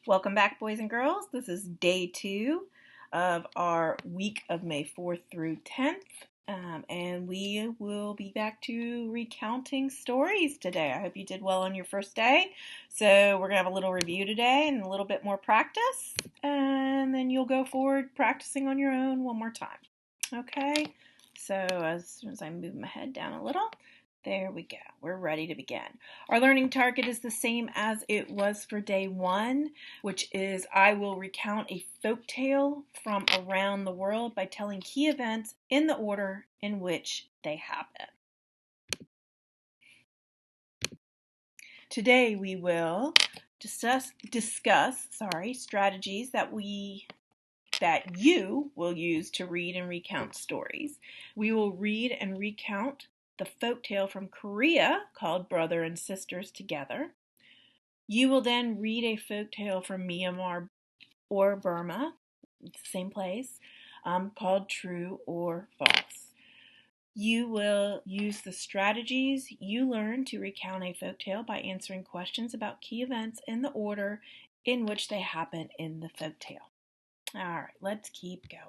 Welcome back, boys and girls. This is day 2 of our week of May 4th through 10th, and we will be back to recounting stories today. I hope you did well on your first day. So we're going to have a little review today and a little bit more practice, and then you'll go forward practicing on your own one more time. Okay, so as soon as I move my head down a little, there we go. We're ready to begin. Our learning target is the same as it was for day 1, which is I will recount a folk tale from around the world by telling key events in the order in which they happen. Today we will discuss strategies that you will use to read and recount stories. We will read and recount the folk tale from Korea called Brother and Sisters Together. You will then read a folk tale from Myanmar or Burma, same place, called True or False. You will use the strategies you learn to recount a folk tale by answering questions about key events in the order in which they happen in the folk tale. All right, let's keep going.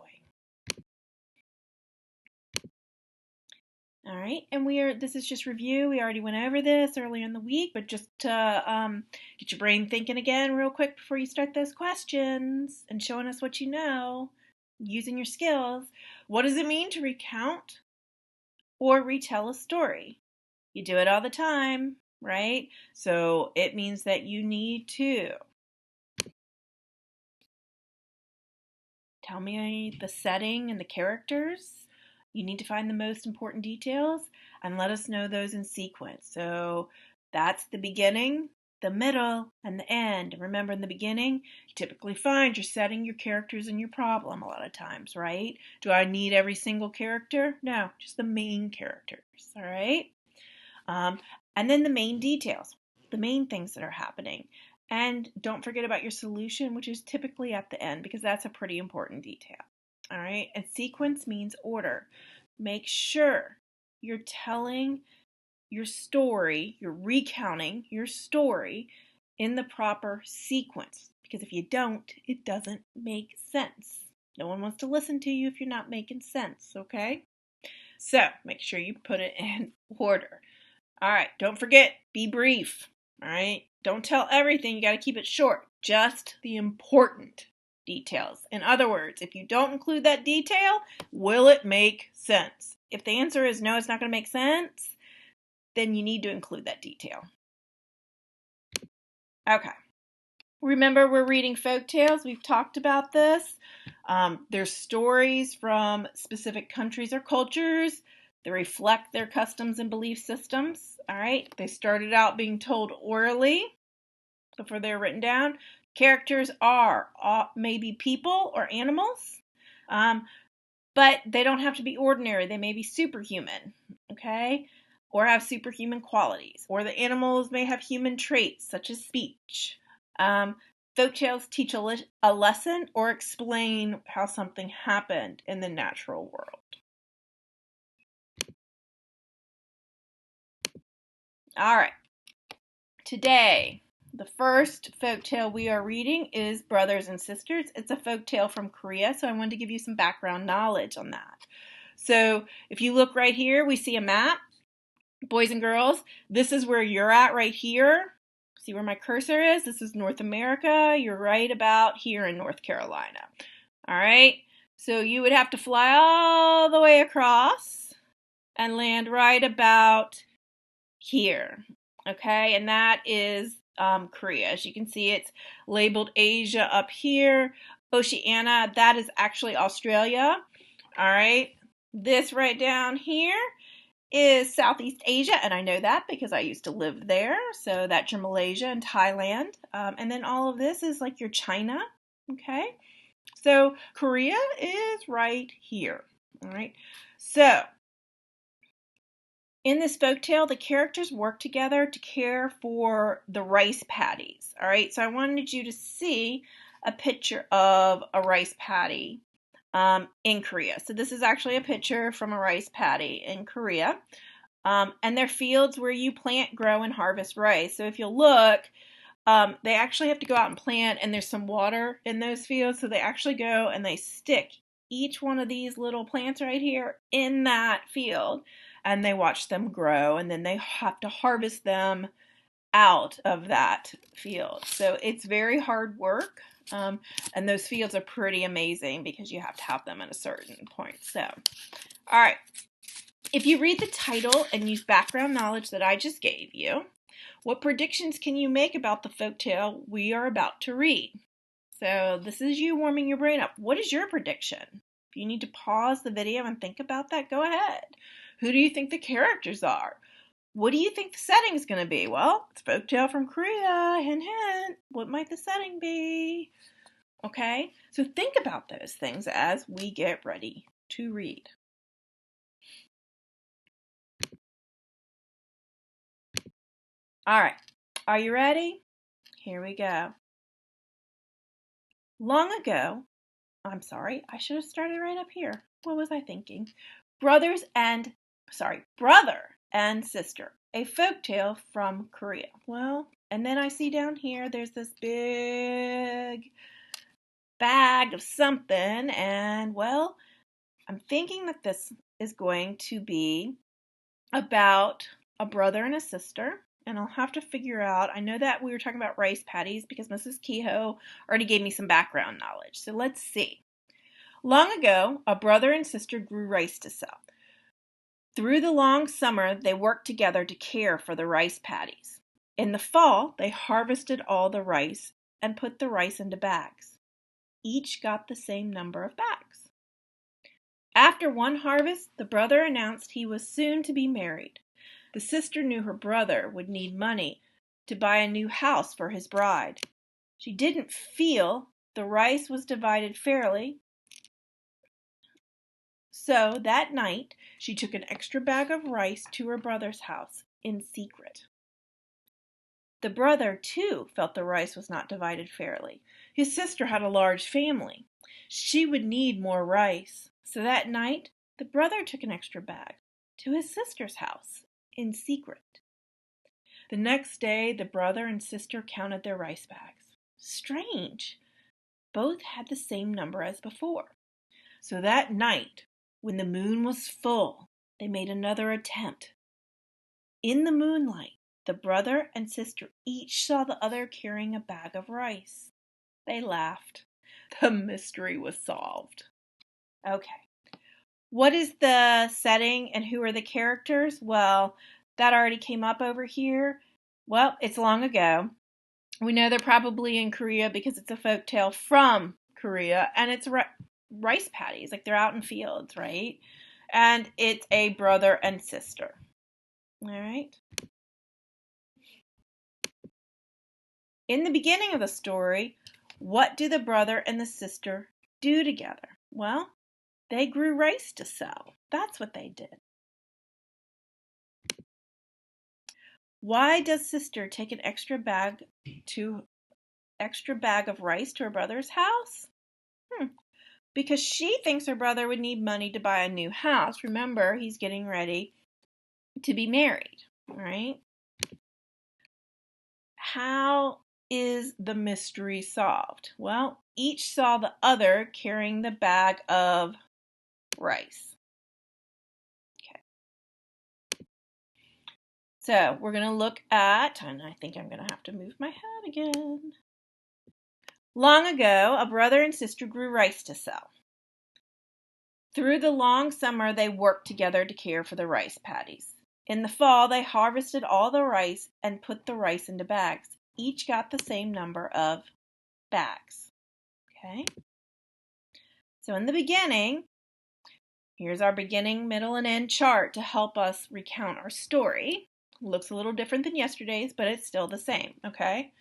All right, and this is just review. We already went over this earlier in the week, but just to get your brain thinking again real quick before you start those questions and showing us what you know, using your skills. What does it mean to recount or retell a story? You do it all the time, right? So it means that you need to tell me the setting and the characters. You need to find the most important details and let us know those in sequence. So that's the beginning, the middle, and the end. Remember, in the beginning, you typically find your setting, your characters, and your problem a lot of times, right? Do I need every single character? No, just the main characters, all right? And then the main details, the main things that are happening. And don't forget about your solution, which is typically at the end, because that's a pretty important detail. All right, and sequence means order. Make sure you're telling your story, you're recounting your story in the proper sequence, because if you don't, it doesn't make sense. No one wants to listen to you if you're not making sense, okay? So make sure you put it in order. All right, don't forget, be brief. All right, don't tell everything. You got to keep it short, just the important details. In other words, if you don't include that detail, will it make sense? If the answer is no, it's not going to make sense, then you need to include that detail. Okay. Remember, we're reading folk tales. We've talked about this. There's stories from specific countries or cultures that reflect their customs and belief systems. All right. They started out being told orally before they're written down. Characters are maybe people or animals, but they don't have to be ordinary. They may be superhuman, okay, or have superhuman qualities, or the animals may have human traits such as speech. Folktales teach a lesson or explain how something happened in the natural world. All right. Today, the first folktale we are reading is Brothers and Sisters. It's a folktale from Korea, so I wanted to give you some background knowledge on that. So if you look right here, we see a map. Boys and girls, this is where you're at right here. See where my cursor is? This is North America. You're right about here in North Carolina. All right? So you would have to fly all the way across and land right about here. Okay? And that is Korea. As you can see, it's labeled Asia up here. Oceania, that is actually Australia. All right? This right down here is Southeast Asia, and I know that because I used to live there. So that's your Malaysia and Thailand. And then all of this is like your China. Okay? So Korea is right here. All right? So in this folktale, the characters work together to care for the rice paddies. All right? So I wanted you to see a picture of a rice paddy in Korea. So this is actually a picture from a rice paddy in Korea. And they're fields where you plant, grow, and harvest rice. So if you'll look, they actually have to go out and plant, and there's some water in those fields, so they actually go and they stick each one of these little plants right here in that field, and they watch them grow, and then they have to harvest them out of that field. So it's very hard work, and those fields are pretty amazing because you have to have them at a certain point. So, all right. If you read the title and use background knowledge that I just gave you, what predictions can you make about the folktale we are about to read? So this is you warming your brain up. What is your prediction? If you need to pause the video and think about that, go ahead. Who do you think the characters are? What do you think the setting is going to be? Well, it's folktale from Korea. Hint, hint. What might the setting be? Okay, so think about those things as we get ready to read. All right, are you ready? Here we go. Long ago, I'm sorry, I should have started right up here. What was I thinking? Brother and sister, a folktale from Korea. Well, and then I see down here there's this big bag of something, and well, I'm thinking that this is going to be about a brother and a sister, and I'll have to figure out. I know that we were talking about rice patties because Mrs. Kehoe already gave me some background knowledge. So let's see. Long ago, a brother and sister grew rice to sell. Through the long summer, they worked together to care for the rice paddies. In the fall, they harvested all the rice and put the rice into bags. Each got the same number of bags. After one harvest, the brother announced he was soon to be married. The sister knew her brother would need money to buy a new house for his bride. She didn't feel the rice was divided fairly, so that night she took an extra bag of rice to her brother's house in secret. The brother, too, felt the rice was not divided fairly. His sister had a large family. She would need more rice. So that night, the brother took an extra bag to his sister's house in secret. The next day, the brother and sister counted their rice bags. Strange. Both had the same number as before. So that night, when the moon was full, they made another attempt. In the moonlight, the brother and sister each saw the other carrying a bag of rice. They laughed. The mystery was solved. Okay. What is the setting and who are the characters? Well, that already came up over here. Well, it's long ago. We know they're probably in Korea because it's a folktale from Korea, and it's rice paddies, like they're out in fields, right? And it's a brother and sister. All right. In the beginning of the story, what do the brother and the sister do together? Well, they grew rice to sell. That's what they did. Why does sister take an extra bag of rice to her brother's house? Because she thinks her brother would need money to buy a new house. Remember, he's getting ready to be married, right? How is the mystery solved? Well, each saw the other carrying the bag of rice. Okay. So we're going to look at, and I think I'm going to have to move my head again. Long ago, a brother and sister grew rice to sell. Through the long summer, they worked together to care for the rice paddies. In the fall, they harvested all the rice and put the rice into bags. Each got the same number of bags. Okay? So in the beginning, here's our beginning, middle, and end chart to help us recount our story. Looks a little different than yesterday's, but it's still the same, okay?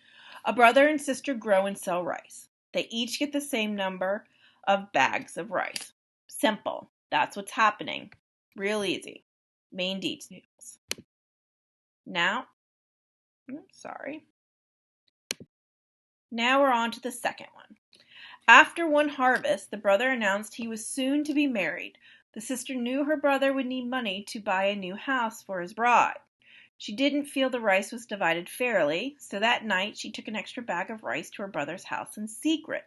A brother and sister grow and sell rice. They each get the same number of bags of rice. Simple. That's what's happening. Real easy. Main details. Now we're on to the second one. After one harvest, the brother announced he was soon to be married. The sister knew her brother would need money to buy a new house for his bride. She didn't feel the rice was divided fairly, so that night she took an extra bag of rice to her brother's house in secret.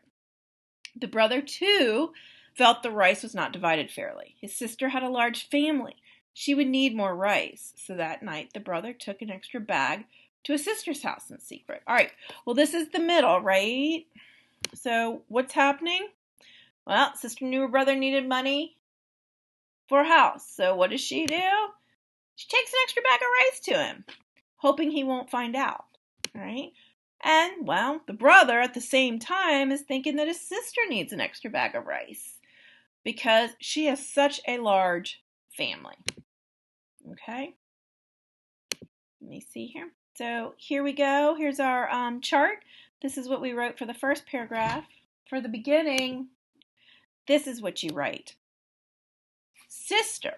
The brother, too, felt the rice was not divided fairly. His sister had a large family. She would need more rice, so that night the brother took an extra bag to his sister's house in secret. All right, well, this is the middle, right? So what's happening? Well, sister knew her brother needed money for a house, so what does she do? She takes an extra bag of rice to him, hoping he won't find out, right? And, well, the brother at the same time is thinking that his sister needs an extra bag of rice because she has such a large family. Okay? Let me see here. So here we go. Here's our chart. This is what we wrote for the first paragraph. For the beginning, this is what you write. Sister.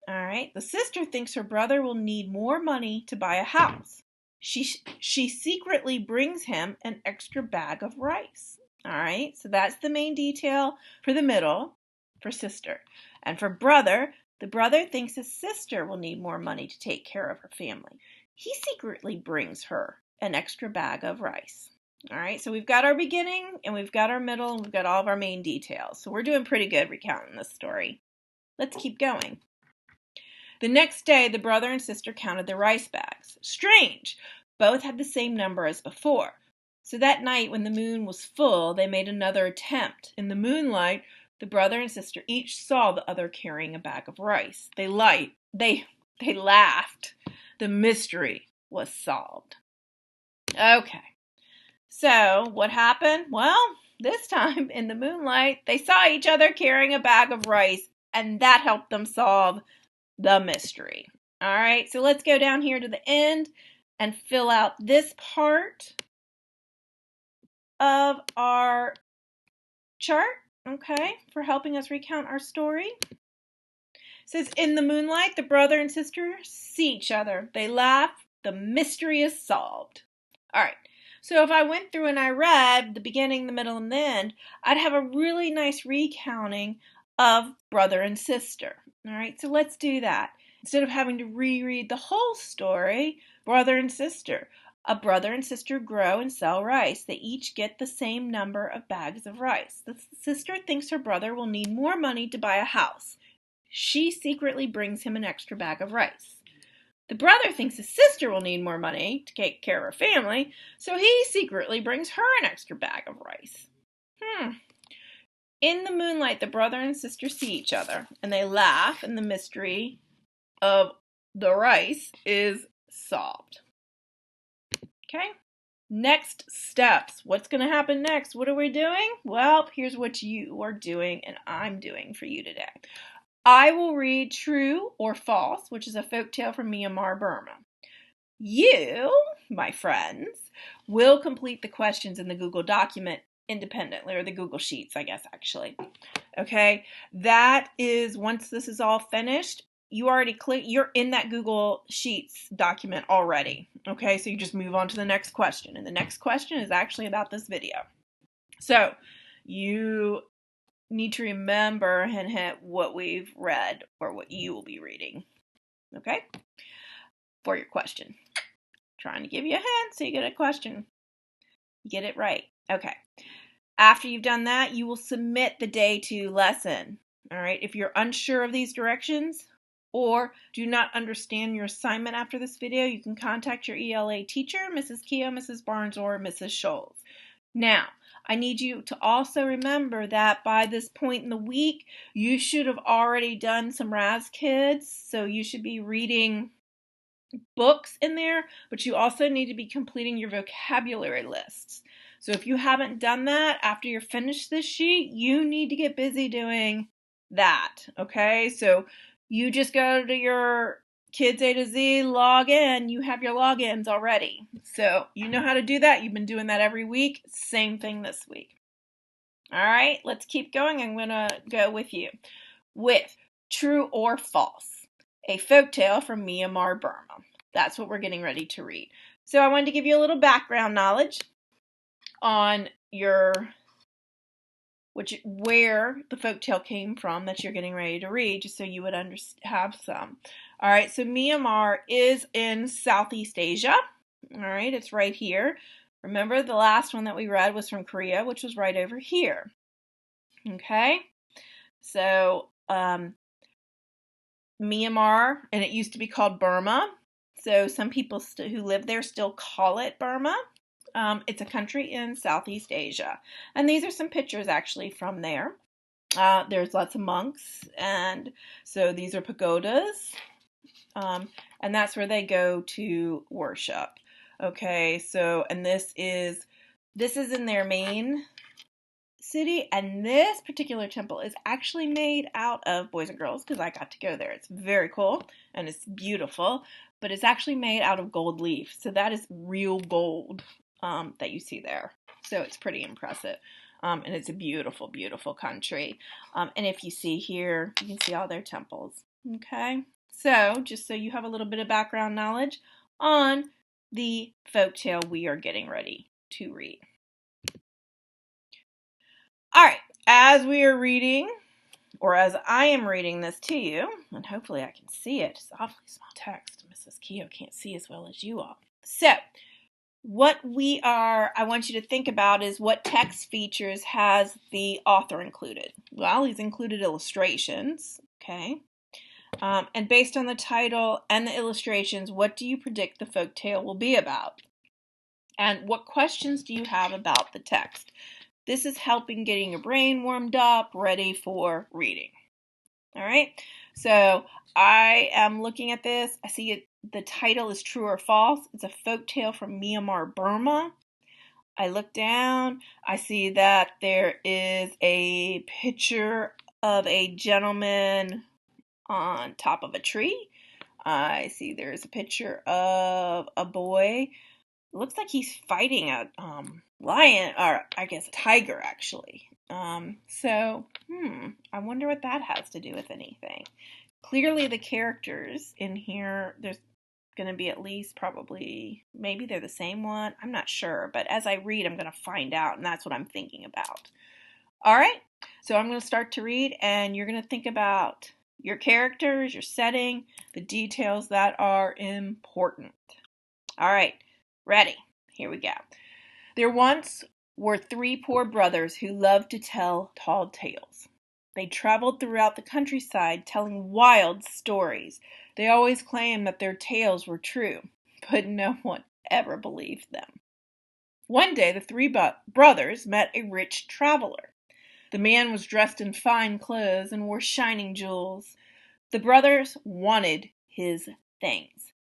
All right. The sister thinks her brother will need more money to buy a house. She secretly brings him an extra bag of rice. All right. So that's the main detail for the middle for sister. And for brother, the brother thinks his sister will need more money to take care of her family. He secretly brings her an extra bag of rice. All right. So we've got our beginning and we've got our middle and we've got all of our main details. So we're doing pretty good recounting this story. Let's keep going. The next day, the brother and sister counted their rice bags. Strange! Both had the same number as before. So that night, when the moon was full, they made another attempt. In the moonlight, the brother and sister each saw the other carrying a bag of rice. They laughed. The mystery was solved. Okay. So, what happened? Well, this time, in the moonlight, they saw each other carrying a bag of rice, and that helped them solve the mystery. All right, so let's go down here to the end and fill out this part of our chart, okay, for helping us recount our story. It says, in the moonlight, the brother and sister see each other. They laugh. The mystery is solved. All right, so if I went through and I read the beginning, the middle, and the end, I'd have a really nice recounting of brother and sister. All right, so let's do that. Instead of having to reread the whole story, brother and sister. A brother and sister grow and sell rice. They each get the same number of bags of rice. The sister thinks her brother will need more money to buy a house. She secretly brings him an extra bag of rice. The brother thinks his sister will need more money to take care of her family, so he secretly brings her an extra bag of rice. In the moonlight, the brother and sister see each other, and they laugh, and the mystery of the rice is solved. Okay? Next steps. What's going to happen next? What are we doing? Well, here's what you are doing and I'm doing for you today. I will read True or False, which is a folktale from Myanmar, Burma. You, my friends, will complete the questions in the Google document independently, or the Google Sheets, I guess, actually. Okay? That is, once this is all finished, you're in that Google Sheets document already. Okay, so you just move on to the next question. And the next question is actually about this video. So you need to remember and hit what we've read or what you will be reading. Okay, for your question. Trying to give you a hint so you get a question. You get it right. Okay. After you've done that, you will submit the day 2 lesson. All right, if you're unsure of these directions, or do not understand your assignment after this video, you can contact your ELA teacher, Mrs. Keogh, Mrs. Barnes, or Mrs. Scholes. Now, I need you to also remember that by this point in the week, you should have already done some Raz Kids, so you should be reading books in there, but you also need to be completing your vocabulary lists. So if you haven't done that after you're finished this sheet, you need to get busy doing that, okay? So you just go to your Kids A to Z, log in. You have your logins already. So you know how to do that. You've been doing that every week. Same thing this week. All right, let's keep going. I'm going to go with you with True or False, a folktale from Myanmar, Burma. That's what we're getting ready to read. So I wanted to give you a little background knowledge on where the folktale came from that you're getting ready to read, just so you would have some. All right, so Myanmar is in Southeast Asia. All right, it's right here. Remember, the last one that we read was from Korea, which was right over here. Okay, so Myanmar, and it used to be called Burma. So some people who live there still call it Burma. It's a country in Southeast Asia. And these are some pictures actually from there. There's lots of monks, and so these are pagodas, and that's where they go to worship. Okay, so, and this is in their main city, and this particular temple is actually made out of, boys and girls, because I got to go there. It's very cool, and it's beautiful, but it's actually made out of gold leaf, so that is real gold that you see there. So it's pretty impressive. And it's a beautiful, beautiful country. And if you see here, you can see all their temples. Okay, so just so you have a little bit of background knowledge on the folktale we are getting ready to read. All right, as we are reading, or as I am reading this to you, and hopefully I can see it, it's awfully small text. Mrs. Keogh can't see as well as you all. So, I want you to think about is what text features has the author included? Well, he's included illustrations, okay? And based on the title and the illustrations, what do you predict the folk tale will be about? And what questions do you have about the text? This is helping getting your brain warmed up, ready for reading. All right, so I am looking at this. I see it. The title is True or False. It's a folk tale from Myanmar, Burma. I look down. I see that there is a picture of a gentleman on top of a tree. I see there's a picture of a boy. It looks like he's fighting a lion, or I guess a tiger, actually. I wonder what that has to do with anything. Clearly the characters in here, there's going to be at least probably, maybe they're the same one. I'm not sure, but as I read, I'm going to find out, and that's what I'm thinking about. All right, so I'm going to start to read, and you're going to think about your characters, your setting, the details that are important. All right, ready? Here we go. There once were 3 poor brothers who loved to tell tall tales. They traveled throughout the countryside telling wild stories. They always claimed that their tales were true, but no one ever believed them. One day the 3 brothers met a rich traveler. The man was dressed in fine clothes and wore shining jewels. The brothers wanted his things.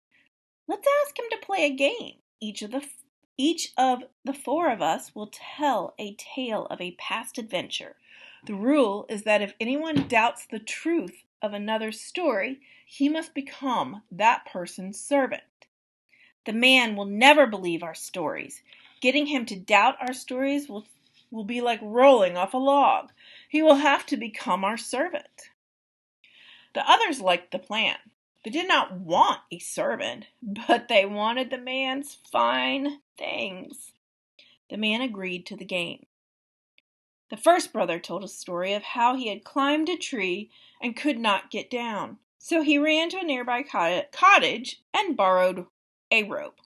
Let's ask him to play a game. Each of the 4 of us will tell a tale of a past adventure. The rule is that if anyone doubts the truth of another's story, he must become that person's servant. The man will never believe our stories. Getting him to doubt our stories will be like rolling off a log. He will have to become our servant. The others liked the plan. They did not want a servant, but they wanted the man's fine things. The man agreed to the game. The first brother told a story of how he had climbed a tree and could not get down. So he ran to a nearby cottage and borrowed a rope.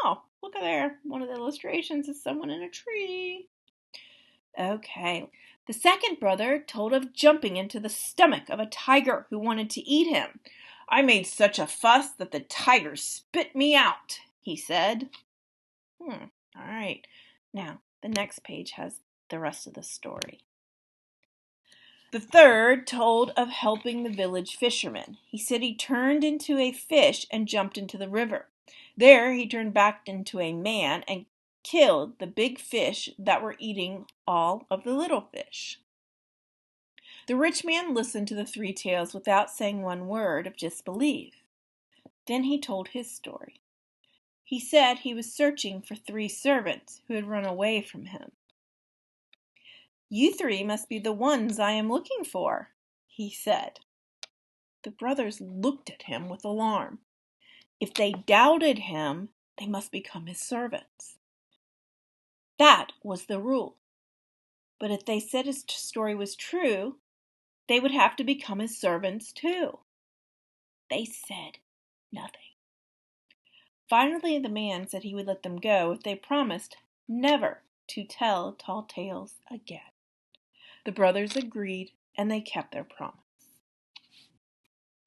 Oh, look at there. One of the illustrations is someone in a tree. Okay. The second brother told of jumping into the stomach of a tiger who wanted to eat him. I made such a fuss that the tiger spit me out, he said. All right. Now, the next page has the rest of the story. The third told of helping the village fisherman. He said he turned into a fish and jumped into the river. There he turned back into a man and killed the big fish that were eating all of the little fish. The rich man listened to the 3 tales without saying one word of disbelief. Then he told his story. He said he was searching for 3 servants who had run away from him. You 3 must be the ones I am looking for, he said. The brothers looked at him with alarm. If they doubted him, they must become his servants. That was the rule. But if they said his story was true, they would have to become his servants too. They said nothing. Finally, the man said he would let them go if they promised never to tell tall tales again. The brothers agreed, and they kept their promise.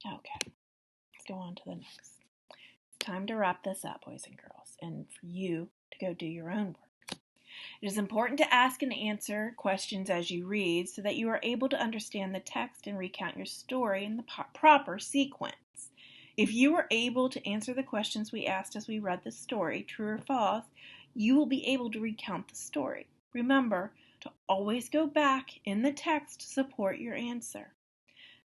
Okay, let's go on to the next. It's time to wrap this up, boys and girls, and for you to go do your own work. It is important to ask and answer questions as you read so that you are able to understand the text and recount your story in the proper sequence. If you are able to answer the questions we asked as we read the story, true or false, you will be able to recount the story. Remember to always go back in the text to support your answer.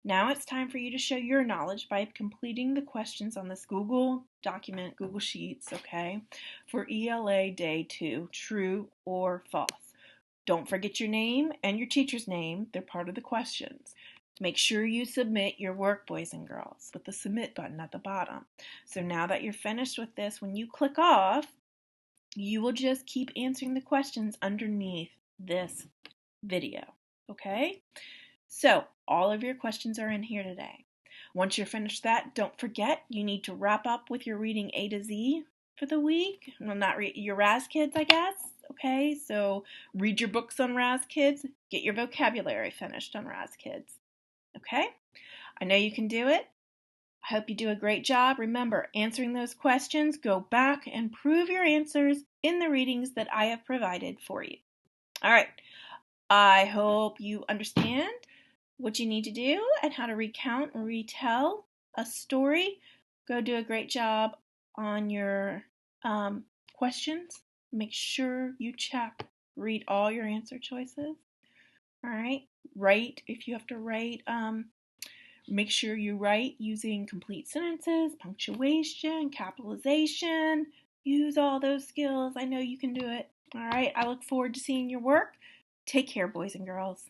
Now it's time for you to show your knowledge by completing the questions on this Google document, Google Sheets, okay, for ELA Day 2, true or false. Don't forget your name and your teacher's name. They're part of the questions. Make sure you submit your work, boys and girls, with the submit button at the bottom. So now that you're finished with this, when you click off, you will just keep answering the questions underneath this video, okay? So all of your questions are in here today. Once you're finished that, don't forget you need to wrap up with your reading A to Z for the week. Well, not your Raz Kids, I guess. Okay, so read your books on Raz Kids. Get your vocabulary finished on Raz Kids. Okay? I know you can do it. I hope you do a great job. Remember, answering those questions, go back and prove your answers in the readings that I have provided for you. All right. I hope you understand what you need to do and how to recount and retell a story. Go do a great job on your questions. Make sure you check. Read all your answer choices. All right. Write if you have to write. Make sure you write using complete sentences, punctuation, capitalization. Use all those skills. I know you can do it. All right. I look forward to seeing your work. Take care, boys and girls.